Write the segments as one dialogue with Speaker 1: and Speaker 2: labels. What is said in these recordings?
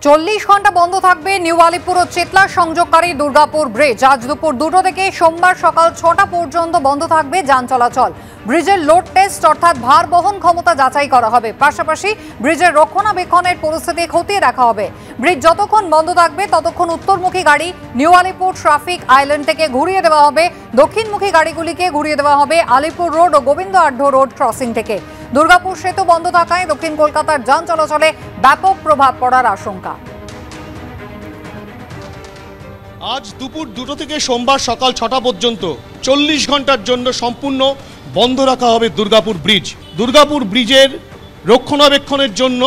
Speaker 1: 40 ঘন্টা বন্ধ থাকবে নিউ আলিপুর ও চেতলা সংযোগকারী দুর্গাপুর ব্রিজ। আজ দুপুর 2টো থেকে সোমবার সকাল 6টা পর্যন্ত বন্ধ থাকবে যান চলাচল। ব্রিজের লোড টেস্ট অর্থাৎ ভার বহন ক্ষমতা যাচাই করা হবে। পাশাপাশি ব্রিজের রক্ষণাবেক্ষণের পরিস্থিতি খতিয়ে দেখা হবে। ব্রিজ যতক্ষণ বন্ধ থাকবে ততক্ষণ উত্তরমুখী গাড়ি নিউ আলিপুর ট্রাফিক আইল্যান্ড থেকে ঘুরিয়ে দেওয়া হবে, দক্ষিণমুখী গাড়িগুলিকে ঘুরিয়ে দেওয়া হবে আলিপুর রোড ও গোবিন্দ আঢ্য রোড ক্রসিং থেকে। দুর্গাপুর সেতু বন্ধ থাকায় দক্ষিণ কলকাতার যান চলাচলে ব্যাপক প্রভাব পড়ার আশঙ্কা।
Speaker 2: আজ দুপুর 2টো থেকে সোমবার সকাল 6টা পর্যন্ত 40 ঘন্টার জন্য সম্পূর্ণ বন্ধ রাখা হবে দুর্গাপুর ব্রিজ। দুর্গাপুর ব্রিজের রক্ষণাবেক্ষণের জন্য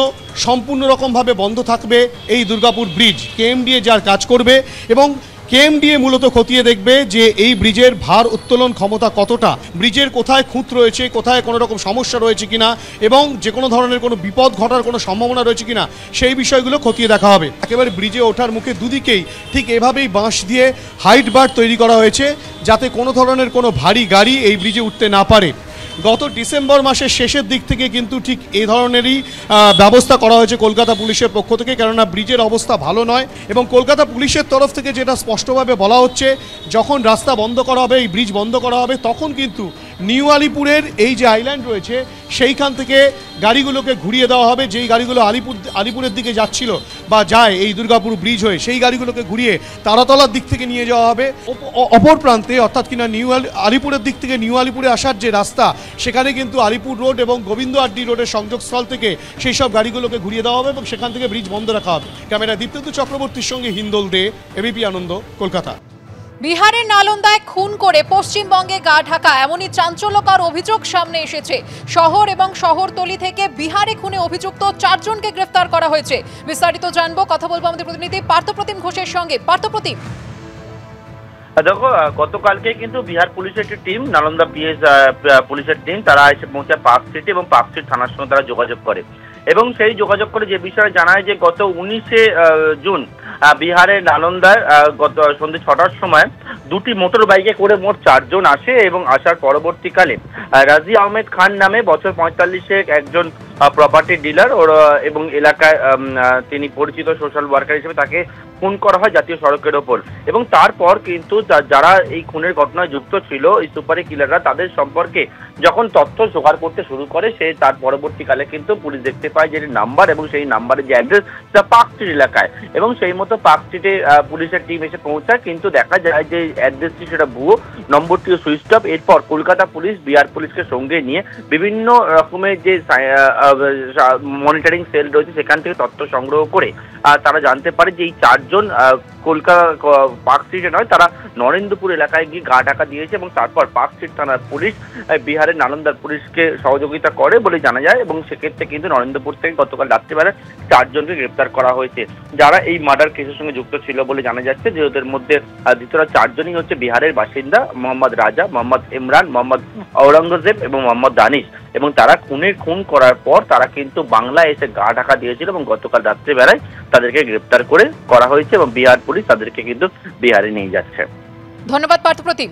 Speaker 2: সম্পূর্ণ রকমভাবে বন্ধ থাকবে এই দুর্গাপুর ব্রিজ। কেএমডিএ যার কাজ করবে এবং কেএমডিএ মূলত খতিয়ে দেখবে যে এই ব্রিজের ভার উত্তোলন ক্ষমতা কতটা, ব্রিজের কোথায় খুঁত রয়েছে, কোথায় কোনো রকম সমস্যা রয়েছে কিনা এবং যে কোনো ধরনের কোনো বিপদ ঘটার কোনো সম্ভাবনা রয়েছে কিনা সেই বিষয়গুলো খতিয়ে দেখা হবে। একেবারে ব্রিজে ওঠার মুখে দুদিকেই ঠিক এভাবেই বাঁশ দিয়ে হাইট বার তৈরি করা হয়েছে যাতে কোনো ধরনের কোনো ভারী গাড়ি এই ব্রিজে উঠতে না পারে। গত ডিসেম্বর মাসের শেষের দিক থেকে কিন্তু ঠিক এই ধরনেরই ব্যবস্থা করা হয়েছে কলকাতা পুলিশের পক্ষ থেকে, কেননা ব্রিজের অবস্থা ভালো নয় এবং কলকাতা পুলিশের তরফ থেকে যেটা স্পষ্টভাবে বলা হচ্ছে, যখন রাস্তা বন্ধ করা হবে, এই ব্রিজ বন্ধ করা হবে, তখন কিন্তু নিউ আলিপুরের এই যে আইল্যান্ড রয়েছে সেইখান থেকে গাড়িগুলোকে ঘুরিয়ে দেওয়া হবে। যেই গাড়িগুলো আলিপুরের দিকে যাচ্ছিল বা যায় এই দুর্গাপুর ব্রিজ হয়ে, সেই গাড়িগুলোকে ঘুরিয়ে তারাতলার দিক থেকে নিয়ে যাওয়া হবে অপর প্রান্তে, অর্থাৎ কিনা আলিপুরের দিক থেকে নিউ আলিপুরে আসার যে রাস্তা, সেখানে কিন্তু আলিপুর রোড এবং গোবিন্দ আড্ডি রোডের সংযোগস্থল থেকে সেই সব গাড়িগুলোকে ঘুরিয়ে দেওয়া হবে এবং সেখান থেকে ব্রিজ বন্ধ রাখা হবে। ক্যামেরা দীপ্তেন্দু চক্রবর্তীর সঙ্গে হিন্দোল দে, এবিপি আনন্দ, কলকাতা।
Speaker 3: বিহারের নালন্দায় খুন করে পশ্চিমবঙ্গে গা ঢাকা এমনই চাঞ্চল্যকর অভিযোগ সামনে এসেছে। শহর এবং শহরতলি থেকে বিহারে খুনে অভিযুক্ত 4 জনকে গ্রেফতার করা হয়েছে। বিস্তারিত জানবো, কথা বলবো আমাদের প্রতিনিধি পার্থপ্রতিম ঘোষের সঙ্গে। পার্থপ্রতিম,
Speaker 4: দেখো, গতকালকে কিন্তু বিহার পুলিশের একটি টিম, নালন্দা পুলিশের টিম, তারা এসে পৌঁছায় পার্ক স্ট্রিট এবং পার্ক স্ট্রিট থানার সঙ্গে তারা যোগাযোগ করে এবং সেই যোগাযোগ করে যে বিষয়ে জানায় যে গত 19শে জুন বিহারের নালন্দায় গত সন্ধ্যে 6টার সময় 2টি মোটর বাইকে করে মোট 4 জন আসে এবং আসার পরবর্তীকালে রাজি আহমেদ খান নামে বছর 45-এর একজন প্রপার্টি ডিলার এবং এলাকায় তিনি পরিচিত সোশ্যাল ওয়ার্কার হিসেবে তাকে খুন করা হয় জাতীয় সড়কের ওপর। এবং তারপর কিন্তু যারা এই খুনের ঘটনায় যুক্ত ছিল, এই সুপারি কিলাররা, তাদের সম্পর্কে যখন তথ্য জোগাড় করতে শুরু করে, তার পরবর্তীকালে কিন্তু পুলিশ দেখতে পায় যে নাম্বার এবং সেই নাম্বারের যে অ্যাড্রেস, তা পার্ক স্ট্রিট এলাকায়, এবং সেই মতো পার্ক স্ট্রিটে পুলিশের টিম এসে পৌঁছায়। কিন্তু দেখা যায় যে অ্যাড্রেসটি সেটা ভুয়ো, নম্বরটিও সুইচ অফ। এরপর কলকাতা পুলিশ বিহার পুলিশকে সঙ্গে নিয়ে বিভিন্ন রকমের যে মনিটরিং সেল রয়েছে সেখান থেকে তথ্য সংগ্রহ করে তারা জানতে পারে যে এই 4 জন কলকাতা পার্ক স্ট্রিটে নয়, তারা নরেন্দ্রপুর এলাকায় গিয়ে গা ঢাকা দিয়েছে এবং তারপর পার্ক স্ট্রিট থানার পুলিশ বিহারের নালন্দার পুলিশকে সহযোগিতা করে বলে জানা যায় এবং সেক্ষেত্রে কিন্তু নরেন্দ্রপুর থেকে গতকাল রাত্রিবেলা 4 জনকে গ্রেপ্তার করা হয়েছে, যারা এই মার্ডার কেসের সঙ্গে যুক্ত ছিল বলে জানা যাচ্ছে। যে ওদের মধ্যে দ্বিতীয় 4 জনই হচ্ছে বিহারের বাসিন্দা, মোহাম্মদ রাজা, মোহাম্মদ ইমরান, মোহাম্মদ ঔরঙ্গজেব এবং মোহাম্মদ দানিশ। এবং তারা খুন করার পর তারা কিন্তু বাংলায় এসে গা ঢাকা দিয়েছিল এবং গতকাল রাত্রিবেলায় তাদেরকে গ্রেপ্তার করা হয়েছে এবং বিহার পুলিশ তাদেরকে কিন্তু বিহারে নিয়ে যাচ্ছে।
Speaker 3: ধন্যবাদ পার্থপ্রতিম।